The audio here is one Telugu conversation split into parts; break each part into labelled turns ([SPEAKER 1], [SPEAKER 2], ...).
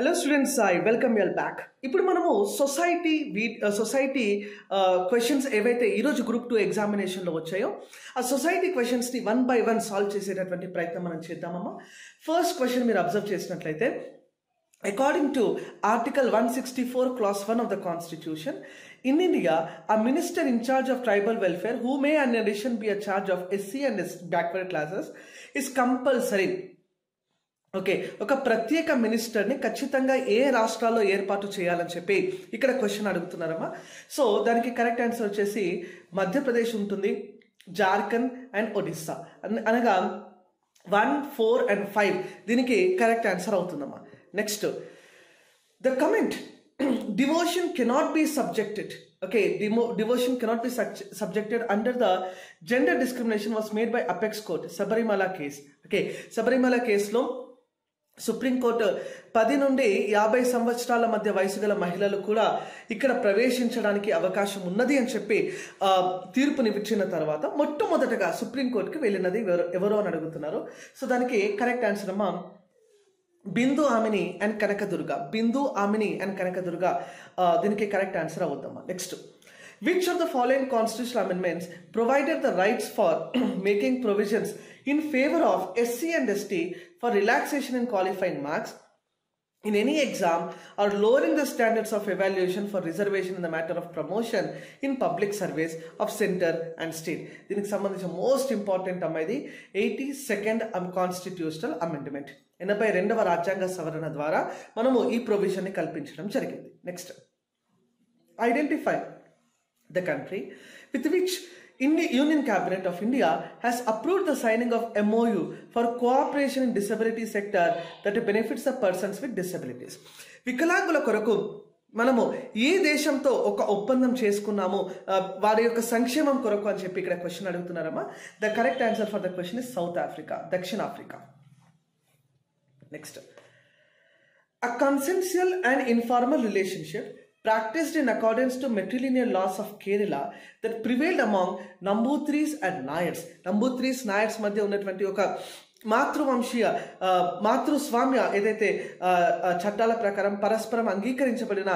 [SPEAKER 1] Hello students, I welcome you all back. ఇప్పుడు మనము సొసైటీ క్వశ్చన్స్ ఏవైతే ఈరోజు గ్రూప్ 2 ఎగ్జామినేషన్లో వచ్చాయో ఆ సొసైటీ క్వశ్చన్స్ని 1 by 1 సాల్వ్ చేసేటటువంటి ప్రయత్నం మనం చేద్దామమ్మా. ఫస్ట్ క్వశ్చన్ మీరు అబ్జర్వ్ చేసినట్లయితే, according to Article 164 Clause 1 of the Constitution, in India, a minister in charge of tribal welfare, who may in addition be a charge of SC and backward classes, is compulsory. Okay, ఒక ప్రత్యేక మినిస్టర్ని ఖచ్చితంగా ఏ రాష్ట్రాల్లో ఏర్పాటు చేయాలని చెప్పి ఇక్కడ క్వశ్చన్ అడుగుతున్నారమ్మా. సో దానికి కరెక్ట్ ఆన్సర్ వచ్చేసి మధ్యప్రదేశ్ ఉంటుంది, జార్ఖండ్ అండ్ ఒడిస్సా. అనగా 1, 4 and 5 దీనికి కరెక్ట్ ఆన్సర్ అవుతుందమ్మా. Next, the comment devotion cannot be subjected. Okay, devotion cannot be subjected under the gender discrimination was made by Apex Court, Sabarimala case. Okay, Sabarimala case lo supreme court 10 నుండి 50 సంవత్సరాల మధ్య వయసు గల మహిళలు కూడా ఇక్కడ ప్రవేశించడానికి అవకాశం ఉన్నది అని చెప్పి తీర్పునిచ్చిన తర్వాత మొట్టమొదటగా సుప్రీంకోర్టుకి వెళ్ళినది ఎవరో అని అడుగుతున్నారు. సో దానికి కరెక్ట్ ఆన్సర్ అమ్మా బిందు ఆమిని అండ్ కనకదుర్గ. బిందు ఆమిని అండ్ కనకదుర్గ దీనికి కరెక్ట్ ఆన్సర్ అవుద్దమ్మా. Next, which of the following constitutional amendments provided the rights for making provisions in favor of SC and ST for relaxation in qualifying marks in any exam or lowering the standards of evaluation for reservation in the matter of promotion in public service of center and state? దీనికి సంబంధించిన మోస్ట్ ఇంపార్టెంట్ అమ్మాయిది 82nd కాన్స్టిట్యూషనల్ అమెండ్మెంట్, 82వ రాజ్యాంగ సవరణ ద్వారా మనము ఈ ప్రొవిజన్ని కల్పించడం జరిగింది. Next, identify the country with which Union Cabinet of India has approved the signing of MOU for cooperation in disability sector that benefits the persons with disabilities. వికలాంగుల కొరకు మనము ఏ దేశంతో ఒక ఒప్పందం చేసుకున్నాము వారి యొక్క సంక్షేమం కొరకు అని చెప్పి ఇక్కడ క్వశ్చన్ అడుగుతున్నారమ్మా. The correct answer for the question is South Africa, దక్షిణాఫ్రికా. Next, a consensual and informal relationship practiced in accordance to matrilineal laws of Kerala that prevailed among Nambutris and Nayars. Nambutris, Nayars మధ్య ఉన్నటువంటి ఒక మాతృవంశీయ మాతృస్వామ్య ఏదైతే చట్టాల ప్రకారం పరస్పరం అంగీకరించబడిన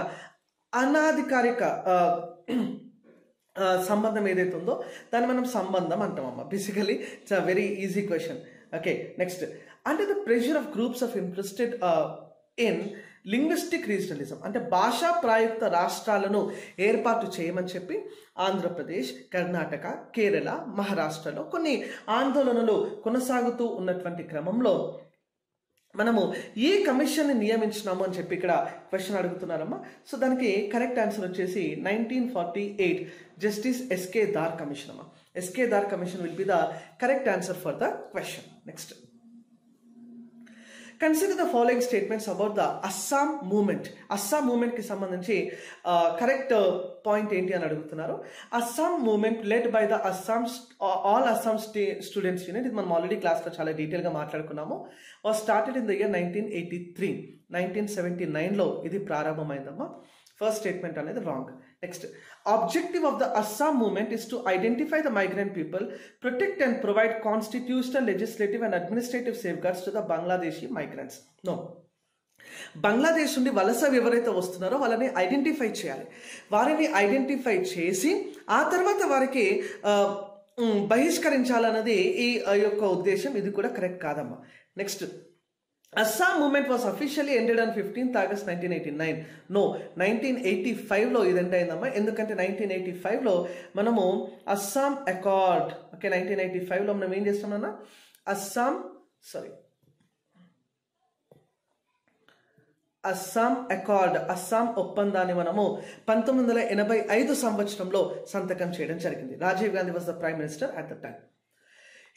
[SPEAKER 1] అనాధికారిక సంబంధం ఏదైతే ఉందో దాన్ని మనం సంబంధం అంటామమ్మా. Basically it's a very easy question. Okay, next, under the pressure of groups of interested in linguistic regionalism, అంటే భాషా ప్రాయుక్త రాష్ట్రాలను ఏర్పాటు చేయమని చెప్పి ఆంధ్రప్రదేశ్, కర్ణాటక, కేరళ, మహారాష్ట్రలో కొన్ని ఆందోళనలు కొనసాగుతూ ఉన్నటువంటి క్రమంలో మనము ఏ కమిషన్ని నియమించినాము అని చెప్పి ఇక్కడ క్వశ్చన్ అడుగుతున్నారమ్మా. సో దానికి కరెక్ట్ ఆన్సర్ వచ్చేసి 1948 జస్టిస్ ఎస్కే దార్ కమిషన్ అమ్మా. SK Dhar commission will be the correct answer for the question. Next, consider the following statements about the Assam movement. Assam మూవ్మెంట్కి సంబంధించి కరెక్ట్ పాయింట్ ఏంటి అని అడుగుతున్నారు. Assam movement led by the all Assam students unit, ఇది మనం ఆల్రెడీ క్లాస్లో చాలా డీటెయిల్గా మాట్లాడుకున్నాము. Was started in the year 1983. 1979లో ఇది ప్రారంభమైందమ్మా. ఫస్ట్ స్టేట్మెంట్ అనేది wrong. Next, objective of the Assam movement is to identify the migrant people, protect and provide constitutional, legislative and administrative safeguards to the Bangladeshi migrants. No, Bangladesh నుండి వలస ఎవరైతే వస్తున్నారో వాళ్ళని ఐడెంటిఫై చేయాలి. వారిని ఐడెంటిఫై చేసి ఆ తర్వాత వారికి బహిష్కరించాలన్నది ఈ యొక్క ఉద్దేశం. ఇది కూడా కరెక్ట్ కాదమ్మా. Next, Assam movement was officially ended on 15th August 1989. No, 1985లో ఇది ఎండ్ అయిందమ్మా. ఎందుకంటే 1985లో మనము అస్సాం అకార్డ్, ఓకే, 1985లో మనం ఏం చేస్తామన్నా అస్సాం అకార్డ్, అస్సాం ఒప్పందాన్ని మనము 1985 సంవత్సరంలో సంతకం చేయడం జరిగింది. Rajiv Gandhi was the prime minister at the time.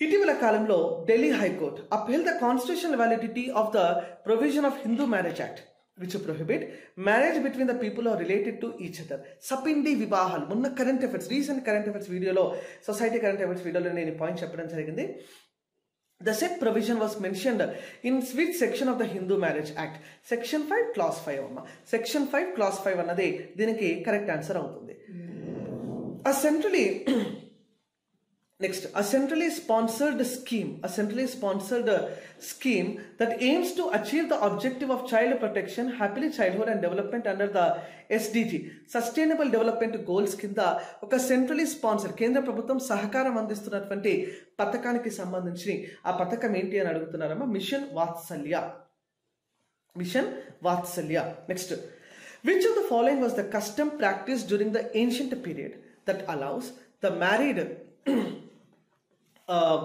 [SPEAKER 1] ఇటీవల కాలంలో Delhi high court upheld the constitutional validity of the provision of Hindu marriage act which prohibit marriage between the people are related to each other. సపిండి వివాహాలు, మొన్న current affairs, recent current affairs వీడియోలో, సొసైటీ కరెంట్ అఫైర్స్ వీడియోలో నేను ఈ పాయింట్ చెప్పడం జరిగింది. The said provision was mentioned in which section of the Hindu Marriage Act? Section 5 Clause 5 అమ్మా. Section 5 Clause 5 అన్నది దీనికి కరెక్ట్ ఆన్సర్ అవుతుంది. A Next, a centrally sponsored scheme that aims to achieve the objective of child protection, happily childhood and development under the SDG, Sustainable Development Goals కింద ఒక సెంట్రలీ స్పాన్సర్ కేంద్ర ప్రభుత్వం సహకారం అందిస్తున్నటువంటి పథకానికి సంబంధించి ఆ పథకం ఏంటి అని అడుగుతున్నారమ్మా. Mission Vatsalya. Next, which of the following was the custom practiced during the ancient period that allows the married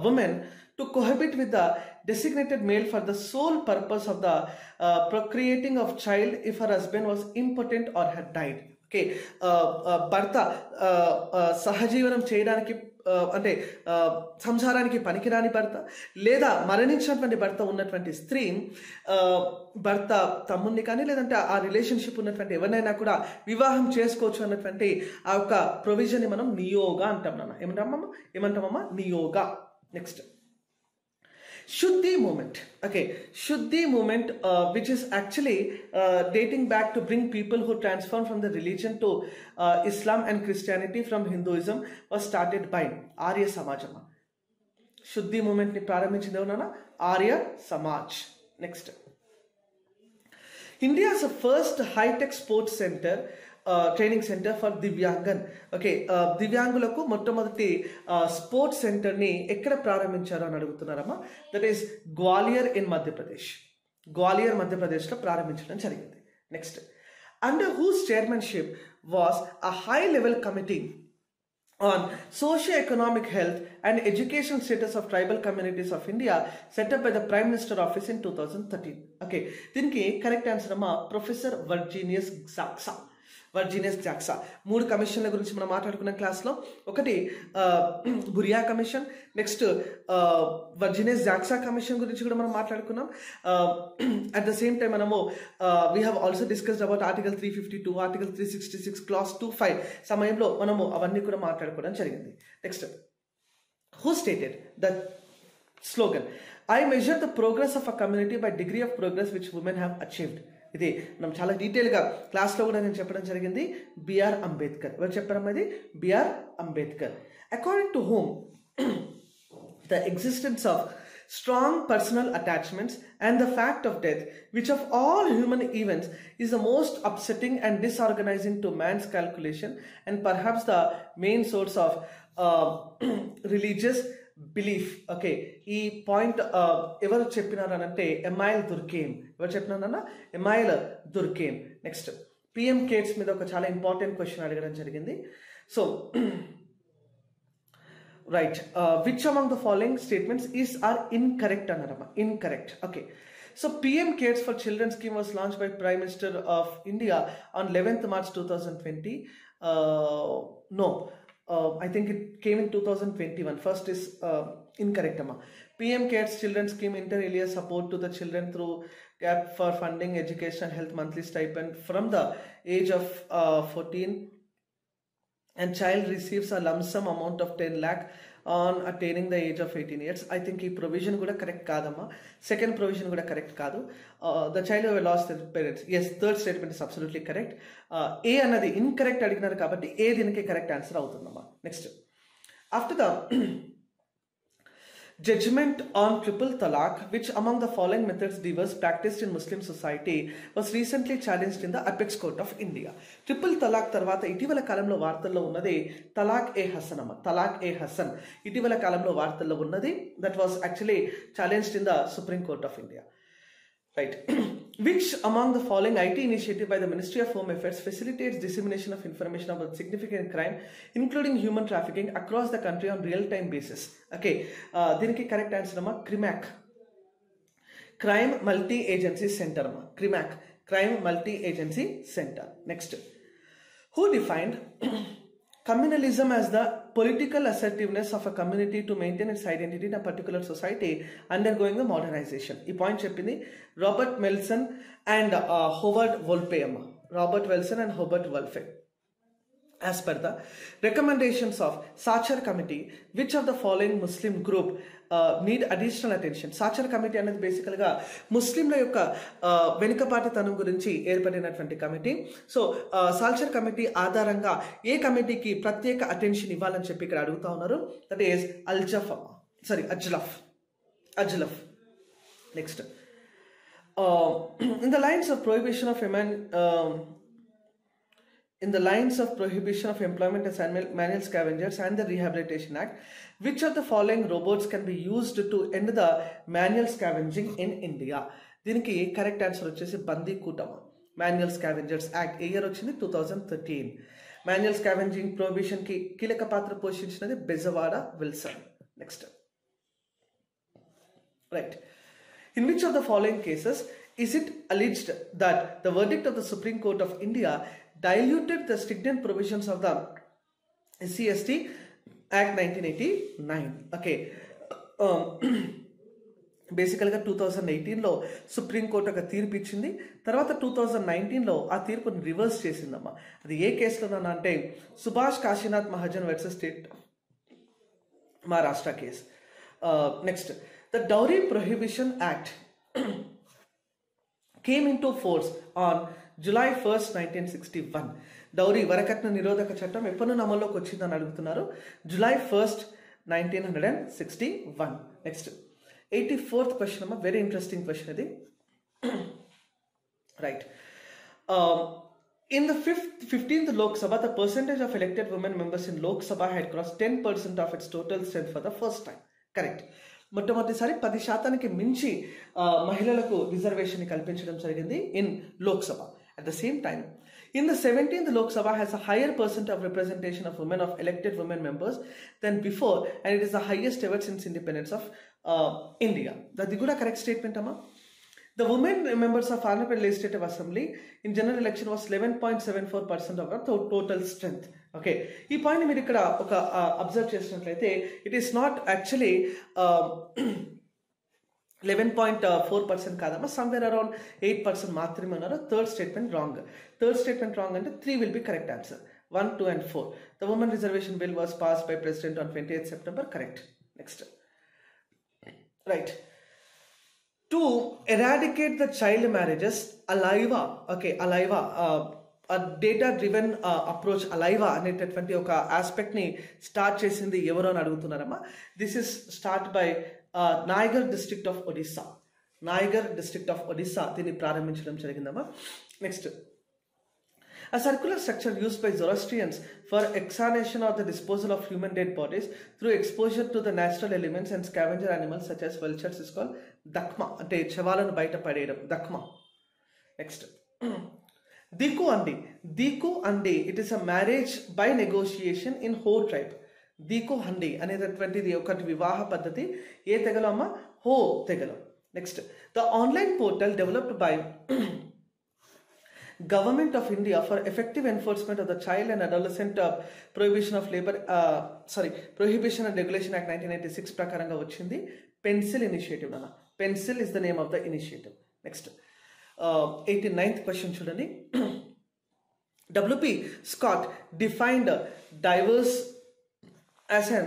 [SPEAKER 1] woman to cohabit with the designated male for the sole purpose of the procreating of child if her husband was impotent or had died. Okay, భర్త సహజీవనం చేయడానికి అంటే సంసారానికి పనికిరాని భర్త లేదా మరణించినటువంటి భర్త ఉన్నటువంటి స్త్రీ భర్త తమ్ముడిని కానీ లేదంటే ఆ రిలేషన్షిప్ ఉన్నటువంటి ఎవరినైనా కూడా వివాహం చేసుకోవచ్చు అన్నటువంటి ఆ యొక్క ప్రొవిజన్ని మనం నియోగా అంటాం నాన్న. ఏమంటామమ్మా నియోగా. Next, Shuddhi movement. Okay, Shuddhi movement, which is actually dating back to bring people who transform from the religion to Islam and Christianity from Hinduism, was started by Arya Samajama. Shuddhi movement ni ప్రారంభించింది ఎవరన్నా? Arya Samaj. Next, India's first high-tech sports center, training centre for దివ్యాంగన్. Okay, దివ్యాంగులకు మొట్టమొదటి స్పోర్ట్స్ సెంటర్ని ఎక్కడ ప్రారంభించారు అని అడుగుతున్నారమ్మా. దట్ ఈస్ గ్వాలియర్ మధ్యప్రదేశ్లో ప్రారంభించడం జరిగింది. Next, under whose chairmanship was a high level committee on socio-economic health and education status of tribal communities of India, set up by the Prime Minister office in 2013. Okay, దీనికి కరెక్ట్ ఆన్సర్ అమ్మా ప్రొఫెసర్ వర్జీనియస్ జాక్సా. 3 కమిషన్ల గురించి మనం మాట్లాడుకున్న క్లాస్లో. ఒకటి బురియా కమిషన్, నెక్స్ట్ వర్జీనియస్ జాక్సా కమిషన్ గురించి కూడా మనం మాట్లాడుకున్నాం. అట్ ద సేమ్ టైం మనము we have also discussed about article 352, article 366, class 25 సమయంలో మనము అవన్నీ కూడా మాట్లాడుకోవడం జరిగింది. Next, who stated the slogan I measure the progress of a community by degree of progress which women have achieved. ఇది మనం చాలా డీటెయిల్గా క్లాస్లో కూడా నేను చెప్పడం జరిగింది. బిఆర్ అంబేద్కర్. ఎవరు చెప్పారమ్మా ఇది? BR Ambedkar. According to whom the existence of strong personal attachments and the fact of death, which of all human events is the most upsetting and disorganizing to man's calculation and perhaps the main source of religious belief. Okay, ఈ పాయింట్ ఎవరు చెప్పినారనంటే ఎమైల్ దుర్కేమ్. ఎవరు చెప్పినారన్నా? ఎమైల్ దుర్కేమ్. నెక్స్ట్, పిఎం కేర్స్ మీద ఒక చాలా ఇంపార్టెంట్ క్వశ్చన్ అడగడం జరిగింది. So right, which among the following statements are incorrect anarama? Incorrect. Okay, so PM Cares for Children scheme was launched by Prime Minister of India on 11th March 2020. No, I think it came in 2021. First is incorrect amma. PM Cares Children scheme inter alia support to the children through gap for funding education health monthly stipend from the age of 14 and child receives a lump sum amount of 10 lakh on attaining the age of 18 years. I think ఈ ప్రొవిజన్ కూడా కరెక్ట్ కాదమ్మా. సెకండ్ ప్రొవిజన్ కూడా కరెక్ట్ కాదు. The child who lost their parents. Yes, third statement is absolutely correct. A అన్నది ఇన్కరెక్ట్ అడిగినారు కాబట్టి ఏ దీనికి కరెక్ట్ ఆన్సర్ అవుతుందమ్మా. Next, after the judgment on triple talaq, which among the following methods divorce practiced in Muslim society was recently challenged in the apex court of India. Triple talaq తర్వాత ఇటీవల కాలంలో వార్తల్లో ఉన్నది తలాక్ ఏ హసన్. ఇటీవల కాలంలో వార్తల్లో ఉన్నది that was actually challenged in the Supreme Court of India. Right. Which among the following IT initiative by the Ministry of Home Affairs facilitates dissemination of information about significant crime, including human trafficking, across the country on real-time basis? Okay, దీనికి కరెక్ట్ ఆన్సర్ అమ్మా CRIMAC, crime multi agency centre అమ్మా. CRIMAC, crime multi agency centre. Next, who defined communalism as the political assertiveness of a community to maintain its identity in a particular society undergoing the modernization? ఈ పాయింట్ చెప్పింది Robert Melson and Howard Wolpe అమ్మ. Robert Welson and Hobert Wolfe. As per the recommendations of Sachar Committee, which of the following Muslim group need additional attention? Sachar Committee అనేది బేసికల్గా ముస్లింల యొక్క వెనుకబాటుతనం గురించి ఏర్పడినటువంటి కమిటీ. సో సాల్చర్ కమిటీ ఆధారంగా ఏ కమిటీకి ప్రత్యేక అటెన్షన్ ఇవ్వాలని చెప్పి ఇక్కడ అడుగుతా ఉన్నారు. That is Ajlaf. Next, in the lines of prohibition of employment as manual scavengers and the Rehabilitation Act, which of the following robots can be used to end the manual scavenging in India? దీనికి కరెక్ట్ ఆన్సర్ వచ్చేసి బందీ కూటమ. మాన్యువల్ స్కావెంజర్స్ యాక్ట్ ఏ ఇయర్ వచ్చింది? 2013. మాన్యువల్ స్కావెంజింగ్ ప్రొహిబిషన్ కి కీలక పాత్ర పోషించినది Bezawada Wilson. Next, right. In which of the following cases is it alleged that the verdict of the Supreme Court of India diluted the stringent provisions of the SC/ST Act 1989? Okay. బేసికల్గా 2018లో సుప్రీంకోర్టు ఒక తీర్పు ఇచ్చింది. తర్వాత 2019లో ఆ తీర్పుని రివర్స్ చేసిందమ్మా. అది ఏ కేసులోనన్నా అంటే Subhash Kashinath Mahajan versus state Maharashtra case. Next, the Dowry Prohibition Act came into force on July 1st, 1961. Dowry వరకట్న నిరోధక చట్టం ఎప్పుడు అమల్లోకి వచ్చిందని అడుగుతున్నారు. July 1st, 1961. Next, 84th question అమ్మా, వెరీ ఇంట్రెస్టింగ్ క్వశ్చన్ ఇది. Right. In the 15th Lok Sabha, the percentage of elected women members in Lok Sabha had crossed 10% of its total strength for the first time. Correct. మొట్టమొదటిసారి 10% మించి మహిళలకు రిజర్వేషన్ కల్పించడం జరిగింది in Lok Sabha. At the same time, in the 17th Lok Sabha has a higher percent of representation of women, of elected women members than before, and it is the highest ever since independence of India. That's the good correct statement, amma. The women members of Honorable Legislative Assembly in general election was 11.74% of our total strength. Okay, ఈ పాయింట్ మీరు ఇక్కడ ఒక అబ్జర్వ్ చేసినట్లయితే ఇట్ ఈస్ నాట్ యాక్చువల్లీ 11.4% కాదమ్మా, సమ్వేర్ అరౌండ్ 8% మాత్రమే ఉన్నారు. థర్డ్ స్టేట్మెంట్ రాంగ్ అంటే 3 will be correct answer. 1, 2 and 4. The women reservation bill was passed by President on 28th September. Correct. Next. Right. To eradicate the child marriages, ALIVA, okay, ALIVA, a data driven approach, ALIVA అనేటటువంటి ఒక ఆస్పెక్ట్ ని స్టార్ట్ చేసింది ఎవరు అని అడుగుతున్నారమ్మా. This is start by Nayagarh district of Odisha దీన్ని ప్రారంభించడం జరిగిందమ్మా. Next, a circular structure used by Zoroastrians for exhumation or the disposal of human dead bodies through exposure to the natural elements and scavenger animals such as vultures is called dakma, అంటే శవాలను బయట పడేయడం, dakma. Next, Diku Andi, it is a marriage by negotiation in Ho tribe. Diku Handi అనేటటువంటిది ఒకటి వివాహ పద్ధతి. ఏ తెగలో అమ్మా? హో తెగలో. Next, the online portal developed by Government of India for effective enforcement of the Child and Adolescent Prohibition and Regulation Act 1996 ప్రకారంగా వచ్చింది. పెన్సిల్ ఇనిషియేటివ్ అన్న. Pencil is the name of the initiative. Next, 89th question చూడండి. WP Scott defined divorce as an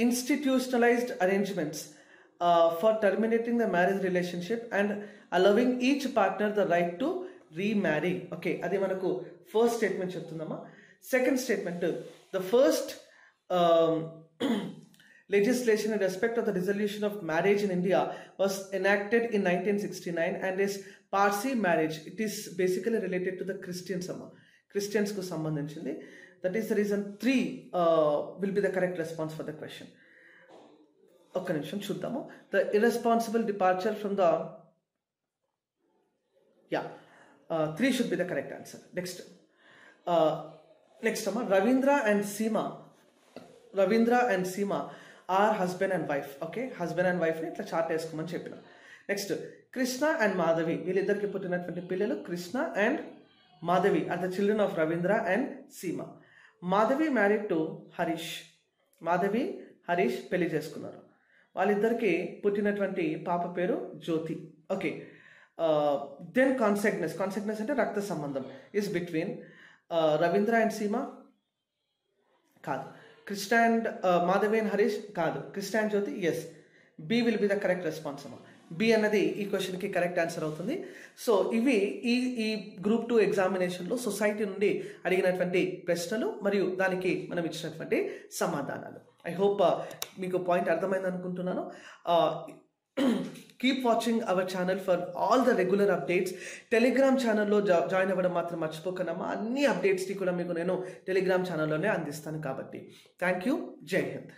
[SPEAKER 1] institutionalized arrangements for terminating the marriage relationship and allowing each partner the right to remarry. Okay, అది మనకు ఫస్ట్ స్టేట్మెంట్ చెప్తుందమ్మా. Second statement, the first legislation in respect of the dissolution of marriage in India was enacted in 1969 and is Parsi marriage. It is basically related to the Christians amma. Christians ku sambandhinchindi. That is the reason 3 will be the correct response for the question. ఒక్క నిమిషం చూద్దాము. The irresponsible departure from the 3 should be the correct answer. Next amma, Ravindra and Seema are husband and wife. Okay, husband and wife ని ఇట్లా చార్ట్ వేసుకోమని చెప్పిన. నెక్స్ట్, కృష్ణ అండ్ మాధవి, వీళ్ళిద్దరికి పుట్టినటువంటి పిల్లలు Krishna and Madhavi are the children of Ravindra and Seema. Madhavi married to Harish. Madhavi Harish పెళ్లి చేసుకున్నారు. వాళ్ళిద్దరికి పుట్టినటువంటి పాప పేరు జ్యోతి. ఓకే, దెన్ కాన్సెగ్నెస్ అంటే రక్త సంబంధం is between Ravindra and Seema కాదు, కృష్ణ అండ్ మాధవి అండ్ హరీష్ కాదు, Krishna and Jyoti yes, B will be the correct response అమ్మా. బి అన్నది ఈ క్వశ్చన్కి కరెక్ట్ ఆన్సర్ అవుతుంది. సో ఇవి ఈ గ్రూప్ 2 ఎగ్జామినేషన్లో సొసైటీ నుండి అడిగినటువంటి ప్రశ్నలు మరియు దానికి మనం ఇచ్చినటువంటి సమాధానాలు. ఐ హోప్ మీకు పాయింట్ అర్థమైంది అనుకుంటున్నాను. Keep watching our channel for all the regular updates. Telegram ఛానల్లో జాయిన్ అవ్వడం మాత్రం మర్చిపోకనమ్మా. అన్ని అప్డేట్స్ని కూడా మీకు నేను టెలిగ్రామ్ ఛానల్లోనే అందిస్తాను కాబట్టి. Thank you. జై హింద్.